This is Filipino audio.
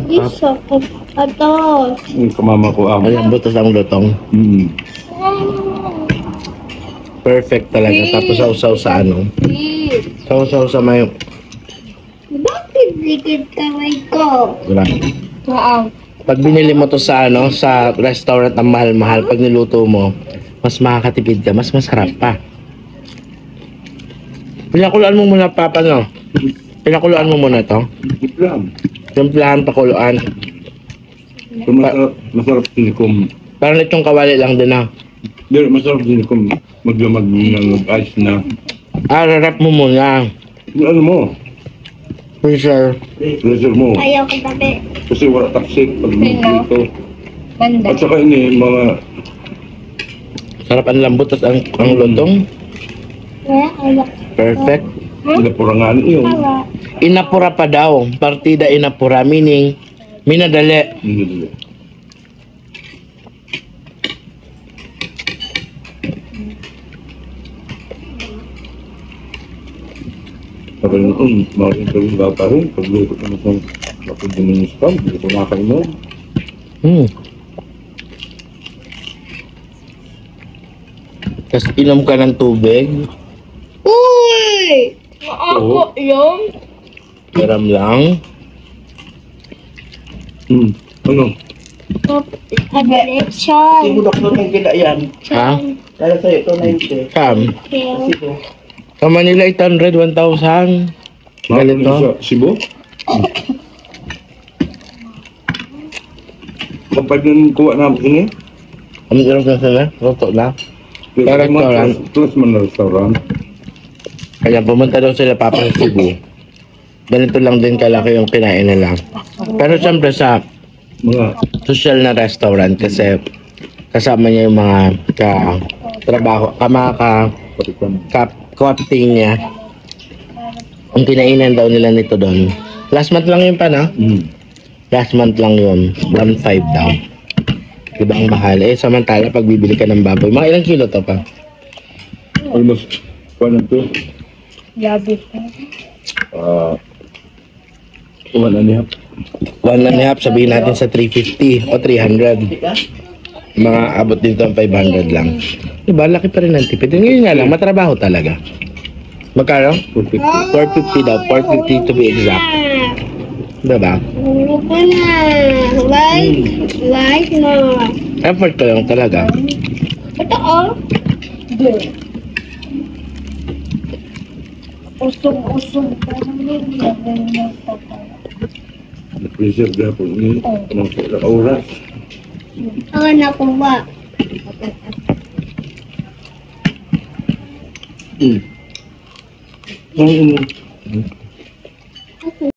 Isa ko atos. Kamama ko ako. Ayan, butas ang lutong. Perfect talaga. Tapos sausaw sa ano. Sausaw sa may... Bakit dikit kamay ko? Diba? Wow. Pag binili mo to sa ano, sa restaurant ng mahal-mahal, pag niluto mo, mas makakatipid ka, mas masarap pa. Pinakuluan mo muna, Papa, no? Pinakuluan mo muna to. Islam. Simplahan, pakuluan. So, masarap sinikom. Parang itong kawali lang din, ah. Pero masarap sinikom. Maglamag ng ice na. Rarap mo muna. Ano mo? Freezer. Pleasure mo. Ayaw ko tabi. Kasi wala taksik pag dito. Banda. At saka ini, mga... Sarap ang lambot at ang lutong. Ayaw. Perfect. Pinapurangan yun. Tawa. Inapura pa daw. Partida inapura, meaning minadali. Sabi noon, maraming kami bata rin. Pagluto ka na sa kapag ng spam, hindi ko nakainom. Tapos inom ka ng tubig. Uy! Maako yun? Garam lang. Ano? Direction. Doktor ng gila yan. Ha? Kaya sa'yo, ito na yun siya. Kam. Sibo. Sa Manila, 800, 1,000. Maraming Ganito. sa Cebu? Kapag nang kuha na ini, Ang inom na sila. Luto na. Restaurant. Plus man na restaurant. Kaya pumunta daw sila Papa sa Cebu. Ganito lang din kalaki yung kinain nila. Pero siyempre sa Mga social na restaurant kasi kasama niya yung mga trabaho, kapitan. kapting niya. Ang kinainan daw nila nito doon. Last month lang yun pa, no? Last month lang yun. 1.5 daw. Diba ang mahal? Eh, samantala pag bibili ka ng baboy, mga ilang kilo to pa? Almost, paano to? Labi. 1.5. Sabihin natin sa 350 o 300. Mga abot dito ang 500 lang. Diba? Laki pa rin ang tipid. Ngayon nga lang, matrabaho talaga. Magkano? 450 daw. 450 to be exact. Diba? Ulo ko na. Like mo. Effort ko lang talaga. Ito oh. Usog-usog pa rin. Na-preserve na po ini. Ng oras. Ako nakuha. Ang